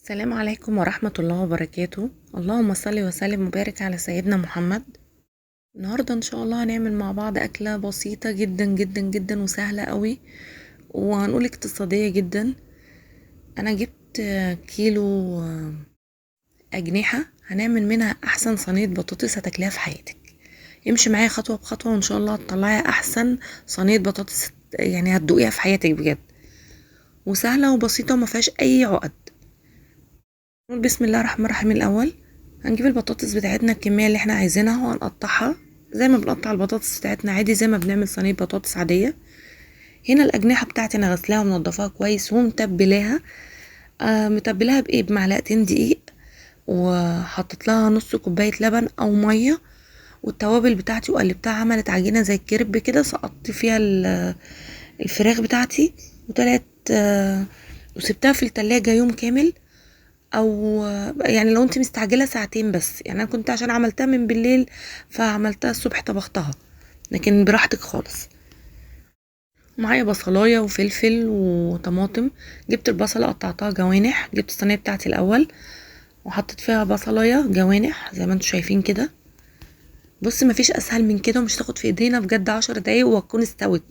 السلام عليكم ورحمة الله وبركاته. اللهم صل وسلم وبارك على سيدنا محمد. النهاردة ان شاء الله هنعمل مع بعض أكلة بسيطة جدا جدا جدا وسهلة قوي، وهنقول اقتصادية جدا. انا جبت كيلو أجنحة، هنعمل منها احسن صينية بطاطس هتاكليها في حياتك. امشي معايا خطوة بخطوة وان شاء الله هتطلعي احسن صينية بطاطس، يعني هتدوقيها في حياتك بجد، وسهلة وبسيطة وما فيهاش اي عقد. نقول بسم الله الرحمن الرحيم. الاول هنجيب البطاطس بتاعتنا الكميه اللي احنا عايزينها وهنقطعها زي ما بنقطع البطاطس بتاعتنا عادي، زي ما بنعمل صينيه بطاطس عاديه. هنا الاجنحه بتاعتي انا غسلاها ومنضفاها كويس ومتبلاها. متبلاها بايه؟ بمعلقتين دقيق، وحطيت لها نص كوبايه لبن او ميه، والتوابل بتاعتي وقلبتها، عملت عجينه زي الكريب كده. سقطت فيها الفراخ بتاعتي وطلعت، وسبتها في التلاجة يوم كامل. او يعني لو انت مستعجله ساعتين بس، يعني انا كنت عشان عملتها من بالليل فعملتها الصبح طبختها، لكن براحتك خالص. معايا بصلايه وفلفل وطماطم. جبت البصله قطعتها جوانح، جبت الصينيه بتاعتي الاول وحطيت فيها بصلايه جوانح زي ما انتم شايفين كده. بص، مفيش اسهل من كده ومش تاخد في ايدينا بجد 10 دقايق وهتكون استوت،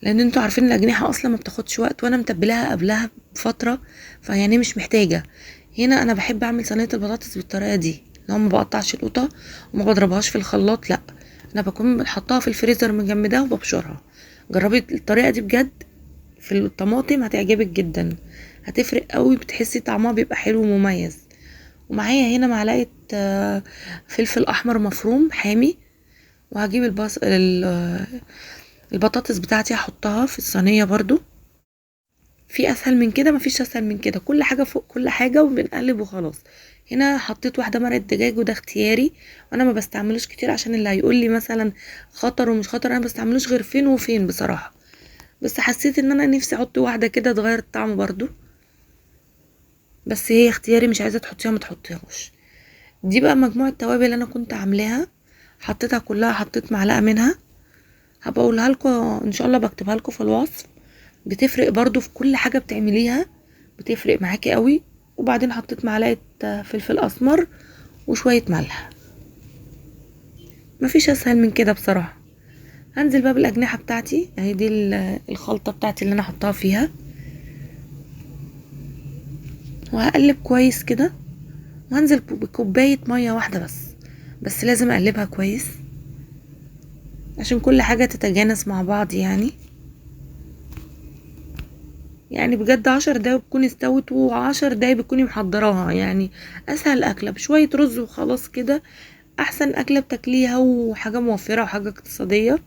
لان انتوا عارفين الاجنحه اصلا ما بتاخدش وقت، وانا متبلاها قبلها بفتره، فيعني مش محتاجه. هنا انا بحب اعمل صينيه البطاطس بالطريقه دي، لو ما بقطعش القطه وما بضربهاش في الخلاط، لا، انا بكون حطاها في الفريزر مجمداها وببشرها. جربي الطريقه دي بجد، في الطماطم هتعجبك جدا، هتفرق قوي، بتحسي طعمها بيبقى حلو ومميز. ومعايا هنا معلقه فلفل احمر مفروم حامي. وهجيب البطاطس بتاعتي هحطها في الصينيه برضو. في اسهل من كده؟ مفيش اسهل من كده، كل حاجه فوق كل حاجه وبنقلب وخلاص. هنا حطيت واحده مرقه دجاج وده اختياري، وانا ما بستعملوش كتير عشان اللي هيقول لي مثلا خطر ومش خطر، انا بستعملوش غير فين وفين بصراحه، بس حسيت ان انا نفسي احط واحده كده تغير الطعم برضو، بس هي اختياري، مش عايزه تحطيها ما تحطيهاش. دي بقى مجموعه توابل اللي انا كنت عاملاها، حطيتها كلها، حطيت معلقه منها. هبقى اقولها لكم ان شاء الله، بكتبها لكم في الوصف. بتفرق برضو في كل حاجه بتعمليها، بتفرق معاكي قوي. وبعدين حطيت معلقه فلفل اسمر وشويه ملح. مفيش اسهل من كده بصراحه. هنزل بقى بالاجنحه بتاعتي اهي، دي الخلطه بتاعتي اللي انا حطاها فيها، وهقلب كويس كده. وهنزل بكوبايه ميه واحده بس لازم اقلبها كويس عشان كل حاجه تتجانس مع بعض. يعني بجد 10 دقايق بتكوني استوت، و10 دقايق بتكوني محضراها. يعني اسهل اكله بشويه رز وخلاص كده، احسن اكله بتاكليها وحاجه موفره وحاجه اقتصاديه.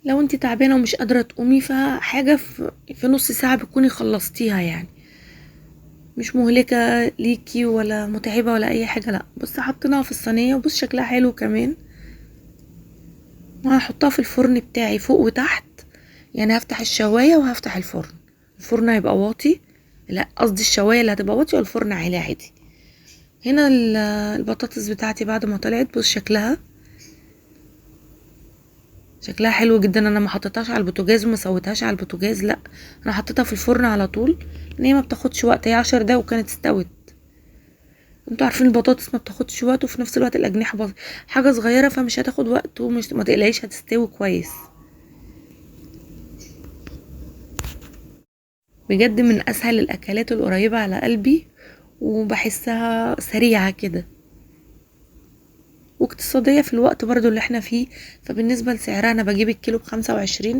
لو انت تعبانه ومش قادره تقومي، فحاجه في نص ساعه بتكوني خلصتيها، يعني مش مهلكه ليكي ولا متعبه ولا اي حاجه. لا، بص حطيناها في الصينيه، وبص شكلها حلو كمان. وهحطها في الفرن بتاعي فوق وتحت، يعني هفتح الشوايه وهفتح الفرن. الفرن هيبقى واطي، لا قصدي الشوايه اللي هتبقى واطيه والفرن عالي عادي. هنا البطاطس بتاعتي بعد ما طلعت، بص شكلها حلو جدا. انا ما حطيتهاش على البوتاجاز وما سويتهاش على البوتاجاز، لا، انا حطيتها في الفرن على طول، ان هي ما بتاخدش وقت، هي 10 دقايق وكانت استوت. انتوا عارفين البطاطس ما بتاخدش وقت، وفي نفس الوقت الاجنحه حاجه صغيره، فمش هتاخد وقت، ومش ما تقلقيش هتستوي كويس. بجد من اسهل الاكلات القريبه على قلبي، وبحسها سريعه كده واقتصاديه في الوقت برضو اللي احنا فيه. فبالنسبه لسعرها، انا بجيب الكيلو ب25،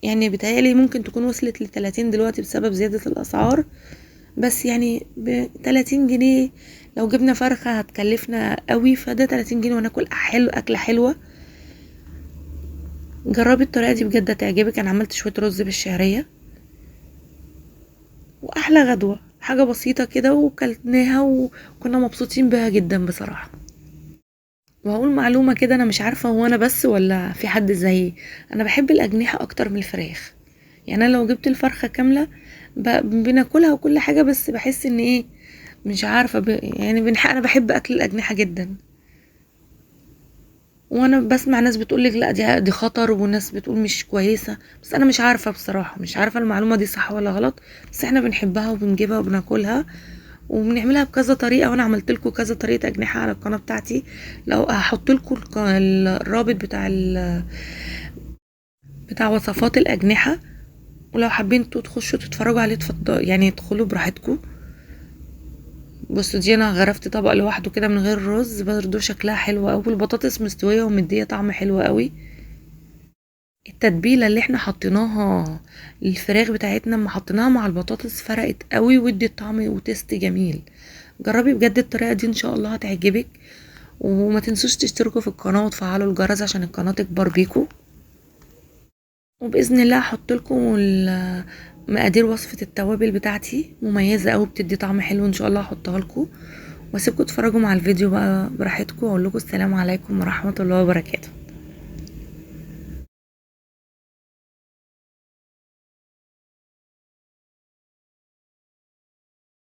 يعني بتهيألي ممكن تكون وصلت ل30 دلوقتي بسبب زيادة الأسعار، بس يعني ب30 جنيه لو جبنا فرخة هتكلفنا قوي، فده 30 جنيه وناكل أكلة حلوة. جربي الطريقة دي بجد هتعجبك. أنا عملت شوية رز بالشعرية، وأحلى غدوة، حاجة بسيطة كده وكلتناها وكنا مبسوطين بها جدا بصراحة. وهقول معلومة كده، أنا مش عارفة هو أنا بس ولا في حد زيي، أنا بحب الأجنحة أكتر من الفراخ. يعني انا لو جبت الفرخه كامله بناكلها وكل حاجه، بس بحس ان ايه، مش عارفه يعني انا بحب اكل الاجنحه جدا. وانا بسمع ناس بتقولك لا دي خطر، وناس بتقول مش كويسة، بس انا مش عارفة بصراحة، مش عارفة المعلومة دي صح ولا غلط. بس احنا بنحبها وبنجيبها وبناكلها وبنعملها بكذا طريقة، وانا عملت لكم كذا طريقة اجنحة على القناة بتاعتي. لو هحط لكم الرابط بتاع وصفات الاجنحة، ولو حابين انتوا تخشوا تتفرجوا عليه اتفضلوا، يعني ادخلوا براحتكم. بصوا دي انا غرفت طبق لوحده كده من غير رز، برضه شكلها حلو قوي، البطاطس مستويه ومديه طعم حلو قوي. التتبيله اللي احنا حطيناها الفراخ بتاعتنا اما حطيناها مع البطاطس فرقت قوي وادت طعم وتست جميل. جربي بجد الطريقه دي ان شاء الله هتعجبك. وما تنسوش تشتركوا في القناه وتفعلوا الجرس عشان القناه تكبر بيكم. وباذن الله هحط لكم مقادير وصفه التوابل بتاعتي مميزه قوي بتدي طعم حلو، ان شاء الله هحطها لكم. واسيبكم تتفرجوا مع الفيديو بقى براحتكم، واقول لكم السلام عليكم ورحمه الله وبركاته.